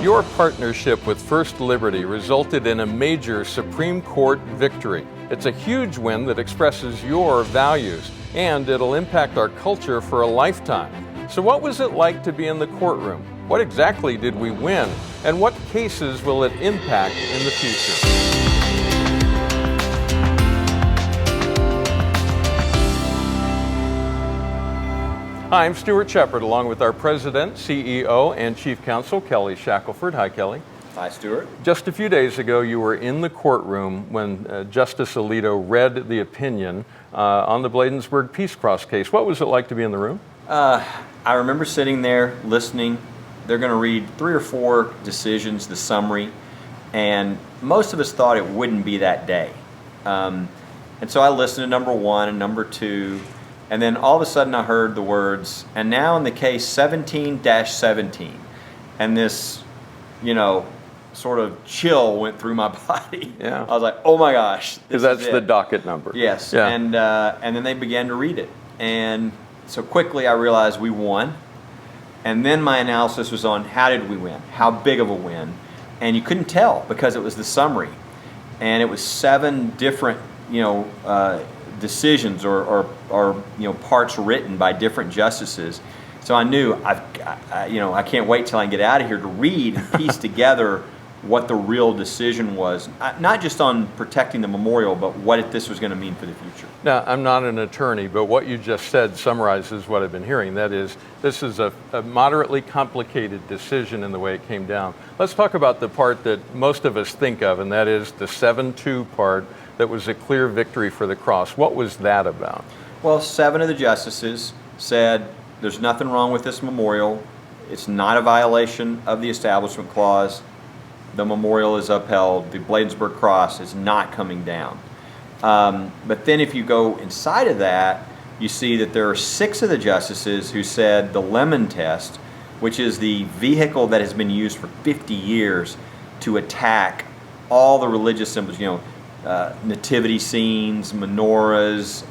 Your partnership with First Liberty resulted in a major Supreme Court victory. It's a huge win that expresses your values, and it'll impact our culture for a lifetime. So what was it like to be in the courtroom? What exactly did we win? And what cases will it impact in the future? Hi, I'm Stuart Shepard, along with our President, CEO, and Chief Counsel, Kelly Shackelford. Hi, Kelly. Hi, Stuart. Just a few days ago, you were in the courtroom when Justice Alito read the opinion on the Bladensburg Peace Cross case. What was it like to be in the room? I remember sitting there listening. They're going to read 3 or 4 decisions, the summary, and most of us thought it wouldn't be that day. And so I listened to number 1 and number 2, and then all of a sudden I heard the words, and now in the case 17-17, and this, sort of chill went through my body. Yeah. I was like, oh my gosh. Because that's the docket number. Yes, yeah. And then they began to read it. And so quickly I realized we won. And then my analysis was on how did we win? How big of a win? And you couldn't tell because it was the summary. And it was 7 different, decisions or parts written by different justices. So I knew I can't wait till I get out of here to read and piece together what the real decision was, not just on protecting the memorial, but what this was going to mean for the future. Now, I'm not an attorney, but what you just said summarizes what I've been hearing. That is, this is a moderately complicated decision in the way it came down. Let's talk about the part that most of us think of, and that is the 7-2 part that was a clear victory for the cross. What was that about? Well, 7 of the justices said there's nothing wrong with this memorial. It's not a violation of the Establishment Clause. The memorial is upheld. The Bladensburg Cross is not coming down. But then if you go inside of that, you see that there are 6 of the justices who said the Lemon test, which is the vehicle that has been used for 50 years to attack all the religious symbols, nativity scenes, menorahs,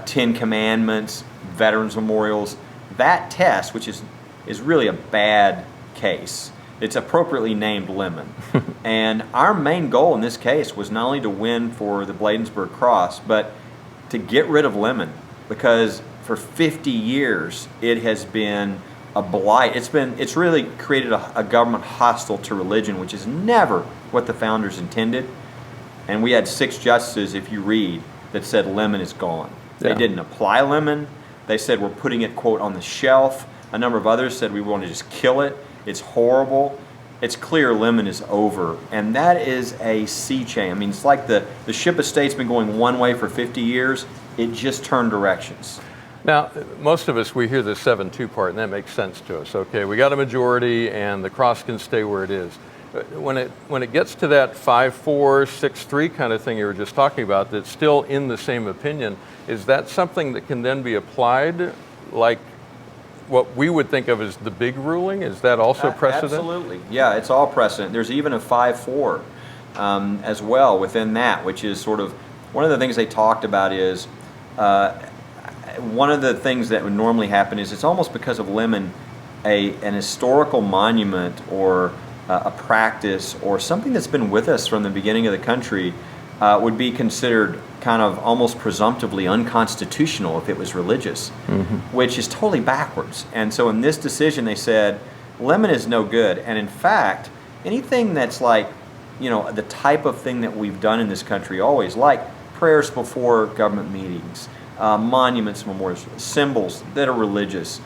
10 Commandments, veterans memorials. That test, which is really a bad case, it's appropriately named Lemon. And our main goal in this case was not only to win for the Bladensburg Cross, but to get rid of Lemon, because for 50 years it has been a blight. It's really created a government hostile to religion, which is never what the founders intended. And we had 6 justices, if you read, that said Lemon is gone. Yeah. They didn't apply Lemon. They said we're putting it, quote, on the shelf. A number of others said we want to just kill it. It's horrible. It's clear Lemon is over. And that is a sea change. I mean, it's like the ship of state's been going one way for 50 years. It just turned directions. Now, most of us, we hear the 7-2 part, and that makes sense to us. Okay, we got a majority, and the cross can stay where it is. When it gets to that 5-4, 6-3 kind of thing you were just talking about, that's still in the same opinion, is that something that can then be applied like what we would think of as the big ruling? Is that also precedent? Absolutely. Yeah, it's all precedent. There's even a 5-4 as well within that, which is sort of one of the things they talked about is one of the things that would normally happen is it's almost because of Lemon an historical monument or a practice or something that's been with us from the beginning of the country would be considered kind of almost presumptively unconstitutional if it was religious, which is totally backwards. And so in this decision they said Lemon is no good. And in fact, anything that's like, the type of thing that we've done in this country always, like prayers before government meetings, monuments, memorials, symbols that are religious,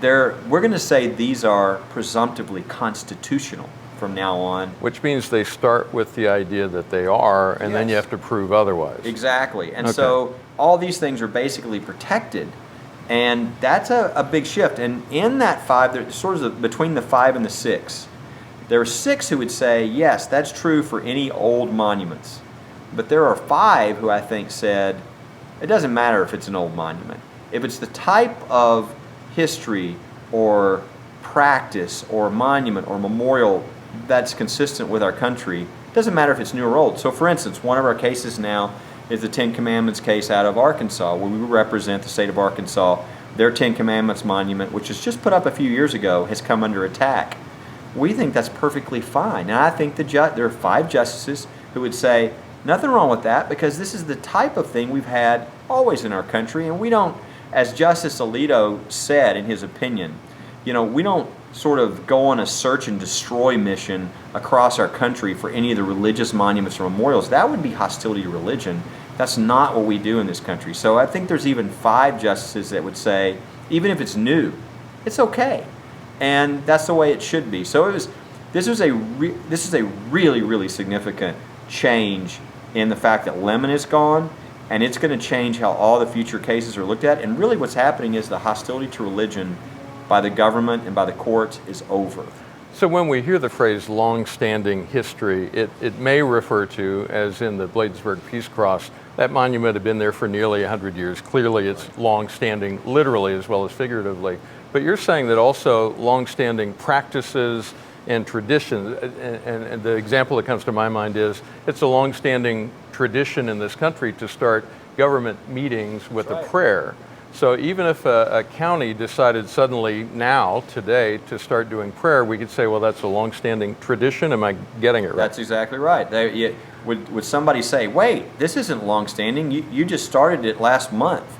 we're going to say these are presumptively constitutional from now on. Which means they start with the idea that they are, and then you have to prove otherwise. Exactly. And so all these things are basically protected, and that's a big shift. And in that 5, there's sort of between the 5 and the 6, there are 6 who would say, yes, that's true for any old monuments. But there are 5 who I think said, it doesn't matter if it's an old monument. If it's the type of history or practice or monument or memorial that's consistent with our country, it doesn't matter if it's new or old. So for instance, one of our cases now is the 10 Commandments case out of Arkansas, where we represent the state of Arkansas. Their 10 Commandments monument, which was just put up a few years ago, has come under attack. We think that's perfectly fine. And I think there are 5 justices who would say, nothing wrong with that, because this is the type of thing we've had always in our country, and we don't, as Justice Alito said in his opinion, we don't sort of go on a search and destroy mission across our country for any of the religious monuments or memorials. That would be hostility to religion. That's not what we do in this country. So I think there's even 5 justices that would say, even if it's new, it's okay. And that's the way it should be. So this is a really, really significant change in the fact that Lemon is gone, and it's going to change how all the future cases are looked at. And really what's happening is the hostility to religion by the government and by the courts is over. So when we hear the phrase long-standing history, it may refer to, as in the Bladensburg Peace Cross, that monument had been there for nearly 100 years. Clearly it's long-standing literally as well as figuratively. But you're saying that also long-standing practices and traditions, and the example that comes to my mind is, it's a long-standing tradition in this country to start government meetings with a prayer. So even if a county decided suddenly now, today, to start doing prayer, we could say, well, that's a long-standing tradition. Am I getting it right? That's exactly right. Would somebody say, wait, this isn't long-standing, you just started it last month?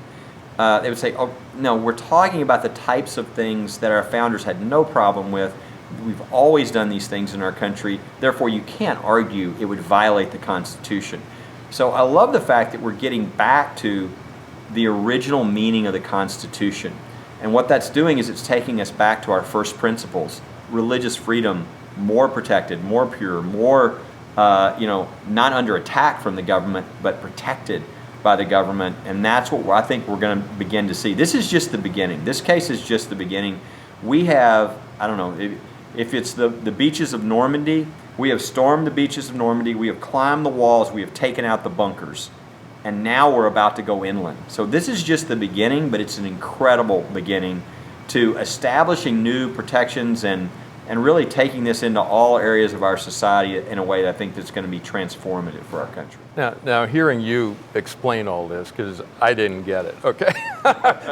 They would say, oh, no, we're talking about the types of things that our founders had no problem with. We've always done these things in our country. Therefore, you can't argue it would violate the Constitution. So I love the fact that we're getting back to the original meaning of the Constitution. And what that's doing is it's taking us back to our first principles. Religious freedom, more protected, more pure, more, not under attack from the government, but protected by the government. And that's what I think we're going to begin to see. This is just the beginning. This case is just the beginning. We have, I don't know, if it's the beaches of Normandy, we have stormed the beaches of Normandy, we have climbed the walls, we have taken out the bunkers. And now we're about to go inland. So this is just the beginning, but it's an incredible beginning to establishing new protections and really taking this into all areas of our society in a way that I think that's going to be transformative for our country. Now hearing you explain all this, because I didn't get it, okay,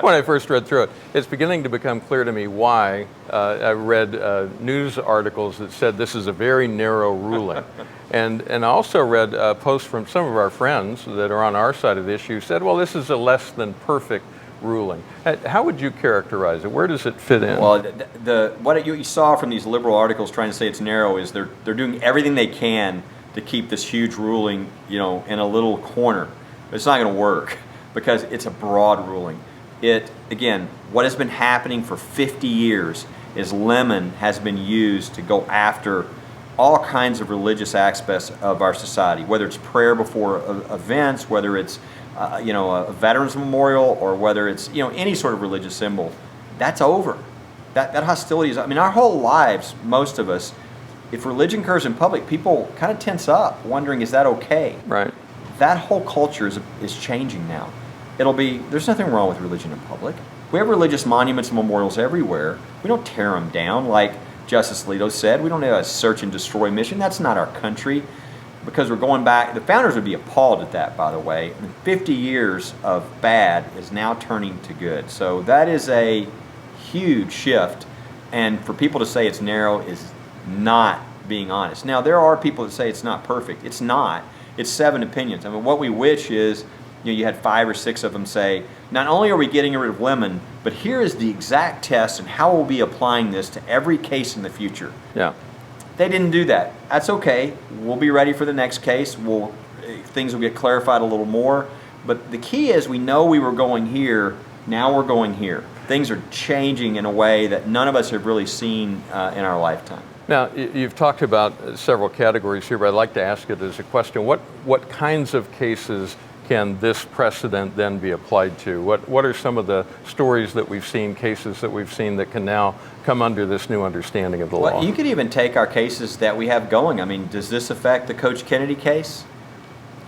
when I first read through it, it's beginning to become clear to me why I read news articles that said this is a very narrow ruling. And I also read posts from some of our friends that are on our side of the issue said, well, this is a less than perfect ruling. How would you characterize it? Where does it fit in? Well, what you saw from these liberal articles trying to say it's narrow is they're doing everything they can to keep this huge ruling, in a little corner. It's not going to work because it's a broad ruling. Again, what has been happening for 50 years is Lemon has been used to go after all kinds of religious aspects of our society, whether it's prayer before events, whether it's a veterans memorial, or whether it's any sort of religious symbol. That's over. That hostility is, our whole lives, most of us, if religion occurs in public, people kind of tense up, wondering, is that okay? Right. That whole culture is changing now. There's nothing wrong with religion in public. We have religious monuments and memorials everywhere. We don't tear them down like Justice Alito said. We don't have a search and destroy mission. That's not our country. Because we're going back, the founders would be appalled at that, by the way. 50 years of bad is now turning to good. So that is a huge shift. And for people to say it's narrow is not being honest. Now, there are people that say it's not perfect. It's not. It's 7 opinions. What we wish is, you had 5 or 6 of them say, not only are we getting rid of Lemon, but here is the exact test and how we'll be applying this to every case in the future. Yeah. They didn't do that. That's okay. We'll be ready for the next case. Things will get clarified a little more. But the key is we know we were going here. Now we're going here. Things are changing in a way that none of us have really seen in our lifetime. Now, you've talked about several categories here, but I'd like to ask it as a question. What kinds of cases can this precedent then be applied to? What are some of the stories that we've seen, cases that we've seen that can now come under this new understanding of the law? You could even take our cases that we have going. Does this affect the Coach Kennedy case,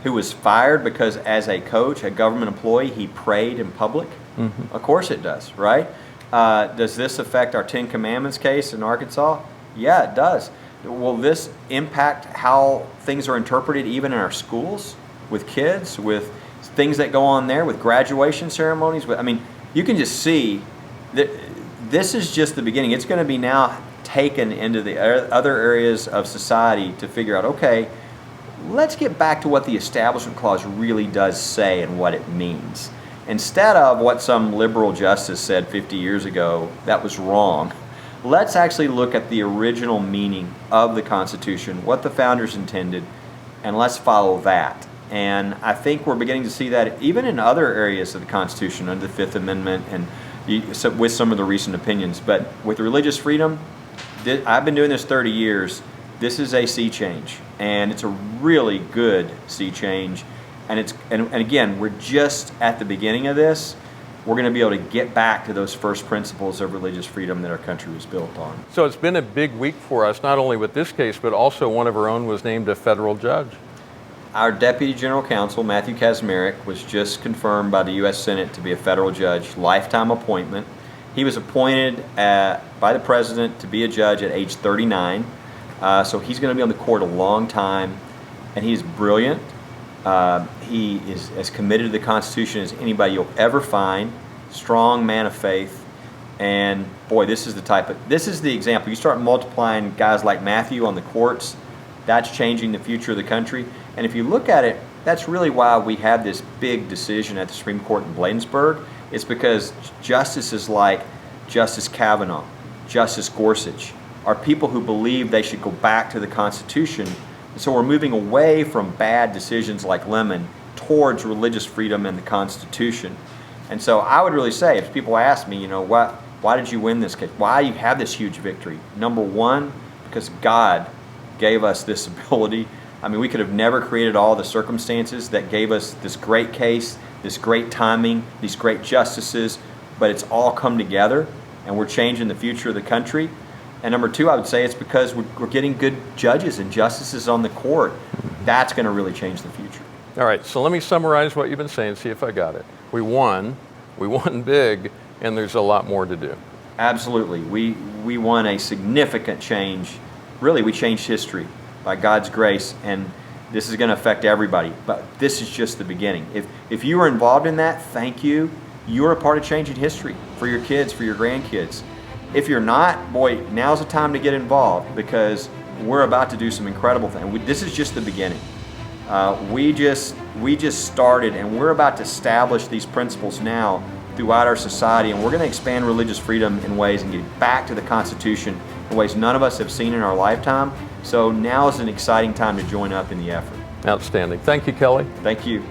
who was fired because as a coach, a government employee, he prayed in public? Mm-hmm. Of course it does, right? Does this affect our 10 Commandments case in Arkansas? Yeah, it does. Will this impact how things are interpreted even in our schools? With kids, with things that go on there, with graduation ceremonies. You can just see that this is just the beginning. It's going to be now taken into the other areas of society to figure out, okay, let's get back to what the Establishment Clause really does say and what it means. Instead of what some liberal justice said 50 years ago that was wrong, let's actually look at the original meaning of the Constitution, what the founders intended, and let's follow that. And I think we're beginning to see that even in other areas of the Constitution, under the Fifth Amendment and with some of the recent opinions. But with religious freedom, I've been doing this 30 years. This is a sea change, and it's a really good sea change. And again, we're just at the beginning of this. We're going to be able to get back to those first principles of religious freedom that our country was built on. So it's been a big week for us, not only with this case, but also one of our own was named a federal judge. Our Deputy General Counsel, Matthew Kaczmarek, was just confirmed by the U.S. Senate to be a federal judge, lifetime appointment. He was appointed by the President to be a judge at age 39. So he's going to be on the court a long time, and he's brilliant. He is as committed to the Constitution as anybody you'll ever find. Strong man of faith. And boy, this is the example. You start multiplying guys like Matthew on the courts, that's changing the future of the country. And if you look at it, that's really why we had this big decision at the Supreme Court in Bladensburg. It's because justices like Justice Kavanaugh, Justice Gorsuch, are people who believe they should go back to the Constitution. So we're moving away from bad decisions like Lemon towards religious freedom and the Constitution. And so I would really say, if people ask me, why did you win this case? Why do you have this huge victory? Number one, because God gave us this ability. I mean, we could have never created all the circumstances that gave us this great case, this great timing, these great justices, but it's all come together, and we're changing the future of the country. And number two, I would say it's because we're getting good judges and justices on the court. That's going to really change the future. All right, so let me summarize what you've been saying, see if I got it. We won big, and there's a lot more to do. Absolutely. We won a significant change. Really, we changed history by God's grace, and this is going to affect everybody. But this is just the beginning. If you were involved in that, thank you. You're a part of changing history for your kids, for your grandkids. If you're not, boy, now's the time to get involved, because we're about to do some incredible things. This is just the beginning. We just started, and we're about to establish these principles now throughout our society, and we're going to expand religious freedom in ways and get back to the Constitution in ways none of us have seen in our lifetime. So now is an exciting time to join up in the effort. Outstanding. Thank you, Kelly. Thank you.